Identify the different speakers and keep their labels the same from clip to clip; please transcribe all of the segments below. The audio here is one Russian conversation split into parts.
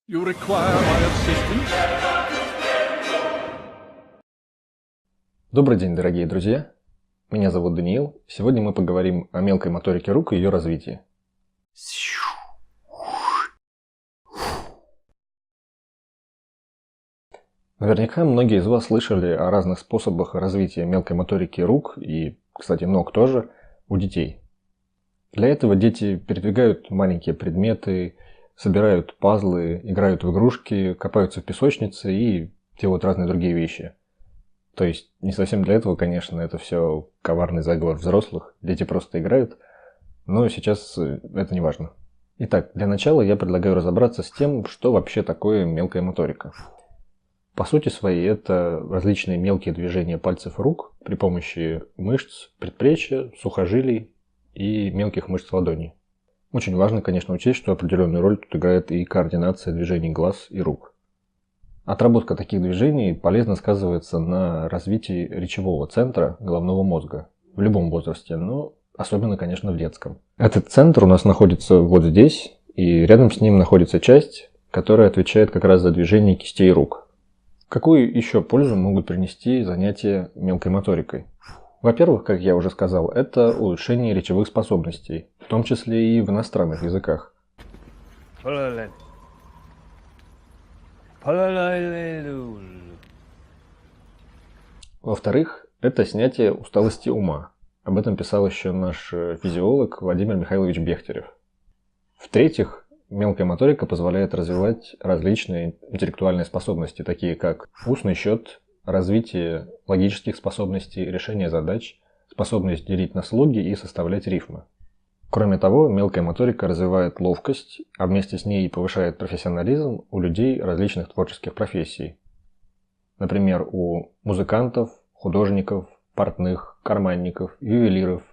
Speaker 1: You require my assistance?
Speaker 2: Добрый день, дорогие друзья! Меня зовут Даниил. Сегодня мы поговорим о мелкой моторике рук и ее развитии. Наверняка многие из вас слышали о разных способах развития мелкой моторики рук и, кстати, ног тоже у детей. Для этого дети передвигают маленькие предметы, собирают пазлы, играют в игрушки, копаются в песочнице и делают разные другие вещи. То есть не совсем для этого, конечно, это все коварный заговор взрослых. Дети просто играют, но сейчас это не важно. Итак, для начала я предлагаю разобраться с тем, что вообще такое мелкая моторика. По сути своей, это различные мелкие движения пальцев рук при помощи мышц предплечья, сухожилий и мелких мышц ладоней. Очень важно, конечно, учесть, что определенную роль тут играет и координация движений глаз и рук. Отработка таких движений полезно сказывается на развитии речевого центра головного мозга в любом возрасте, но особенно, конечно, в детском. Этот центр у нас находится вот здесь, и рядом с ним находится часть, которая отвечает как раз за движение кистей рук. Какую еще пользу могут принести занятия мелкой моторикой? Во-первых, как я уже сказал, это улучшение речевых способностей, в том числе и в иностранных языках. Во-вторых, это снятие усталости ума. Об этом писал еще наш физиолог Владимир Михайлович Бехтерев. В-третьих, мелкая моторика позволяет развивать различные интеллектуальные способности, такие как устный счет, развитие логических способностей, решение задач, способность делить на слоги и составлять рифмы. Кроме того, мелкая моторика развивает ловкость, а вместе с ней повышает профессионализм у людей различных творческих профессий. Например, у музыкантов, художников, портных, карманников, ювелиров,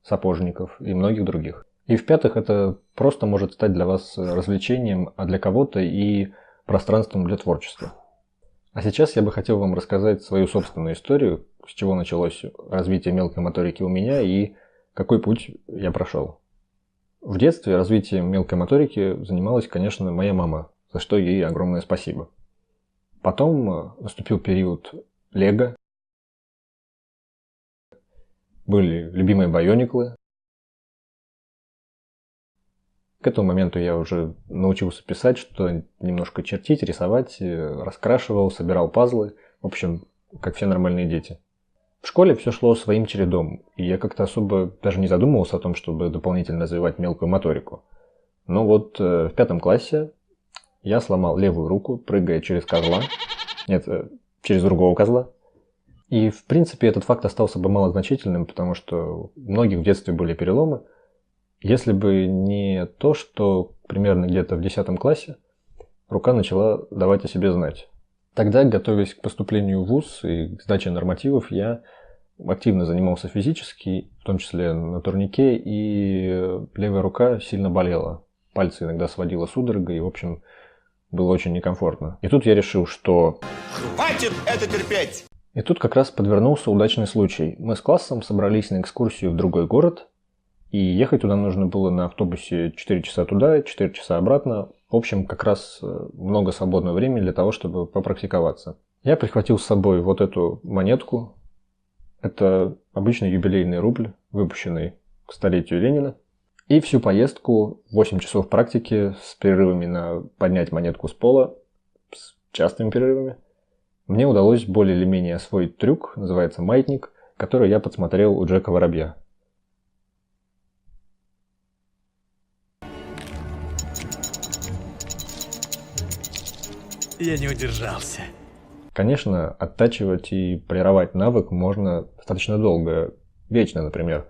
Speaker 2: сапожников и многих других. И в-пятых, это просто может стать для вас развлечением, а для кого-то и пространством для творчества. А сейчас я бы хотел вам рассказать свою собственную историю, с чего началось развитие мелкой моторики у меня и какой путь я прошел. В детстве развитием мелкой моторики занималась, конечно, моя мама, за что ей огромное спасибо. Потом наступил период лего, были любимые байониклы. К этому моменту я уже научился писать, что немножко чертить, рисовать, раскрашивал, собирал пазлы. В общем, как все нормальные дети. В школе все шло своим чередом, и я как-то особо даже не задумывался о том, чтобы дополнительно развивать мелкую моторику. Но вот в 5 классе я сломал левую руку, прыгая через козла. Нет, через другого козла. И в принципе этот факт остался бы малозначительным, потому что у многих в детстве были переломы. Если бы не то, что примерно где-то в 10 классе рука начала давать о себе знать. Тогда, готовясь к поступлению в вуз и к сдаче нормативов, я активно занимался физически, в том числе на турнике, и левая рука сильно болела. Пальцы иногда сводило судорогой, и, в общем, было очень некомфортно. И тут я решил, что...
Speaker 3: Хватит это терпеть!
Speaker 2: И тут как раз подвернулся удачный случай. Мы с классом собрались на экскурсию в другой город, и ехать туда нужно было на автобусе 4 часа туда, 4 часа обратно. В общем, как раз много свободного времени для того, чтобы попрактиковаться. Я прихватил с собой вот эту монетку. Это обычный юбилейный рубль, выпущенный к столетию Ленина. И всю поездку, 8 часов практики с перерывами на поднять монетку с пола, с частыми перерывами, мне удалось более или менее освоить трюк, называется маятник, который я подсмотрел у Джека Воробья.
Speaker 4: Я не удержался.
Speaker 2: Конечно, оттачивать и полировать навык можно достаточно долго, вечно, например.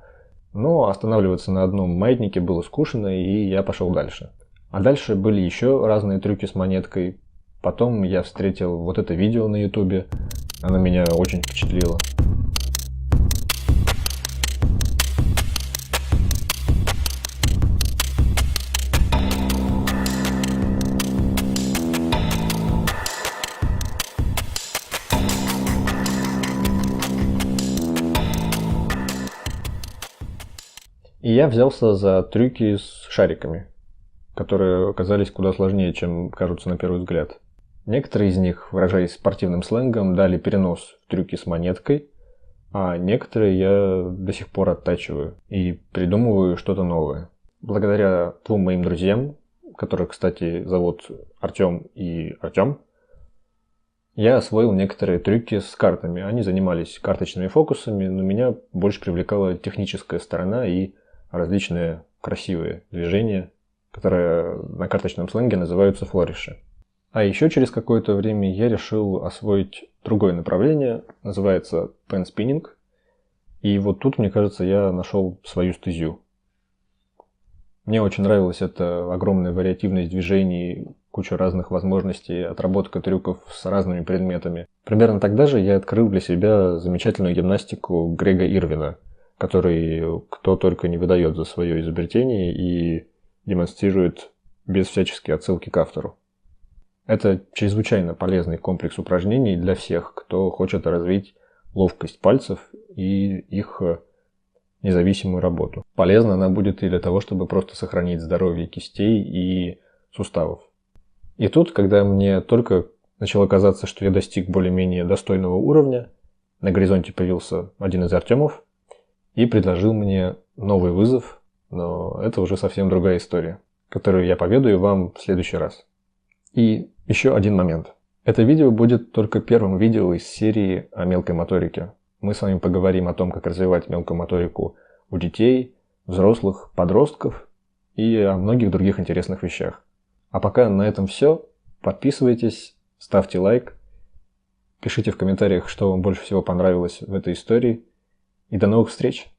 Speaker 2: Но останавливаться на одном маятнике было скучно, и я пошел дальше. А дальше были еще разные трюки с монеткой. Потом я встретил вот это видео на ютубе. Оно меня очень впечатлило. И я взялся за трюки с шариками. которые оказались куда сложнее, чем кажутся на первый взгляд. Некоторые из них, выражаясь спортивным сленгом, дали перенос в трюки с монеткой, а некоторые я до сих пор оттачиваю и придумываю что-то новое. Благодаря двум моим друзьям, которых, кстати, зовут Артем и Артем, я освоил некоторые трюки с картами. Они занимались карточными фокусами, но меня больше привлекала техническая сторона и различные красивые движения, которые на карточном сленге называются флориши. А еще через какое-то время я решил освоить другое направление, называется пенспиннинг. И вот тут, мне кажется, я нашел свою стезю. Мне очень нравилась эта огромная вариативность движений, куча разных возможностей, отработка трюков с разными предметами. Примерно тогда же я открыл для себя замечательную гимнастику Грега Ирвина, который кто только не выдает за свое изобретение и демонстрирует без всяческой отсылки к автору. Это чрезвычайно полезный комплекс упражнений для всех, кто хочет развить ловкость пальцев и их независимую работу. Полезна она будет и для того, чтобы просто сохранить здоровье кистей и суставов. И тут, когда мне только начало казаться, что я достиг более-менее достойного уровня, на горизонте появился один из Артемов и предложил мне новый вызов, но это уже совсем другая история, которую я поведаю вам в следующий раз. И еще один момент. Это видео будет только первым видео из серии о мелкой моторике. Мы с вами поговорим о том, как развивать мелкую моторику у детей, взрослых, подростков и о многих других интересных вещах. А пока на этом все. Подписывайтесь, ставьте лайк, пишите в комментариях, что вам больше всего понравилось в этой истории. И до новых встреч!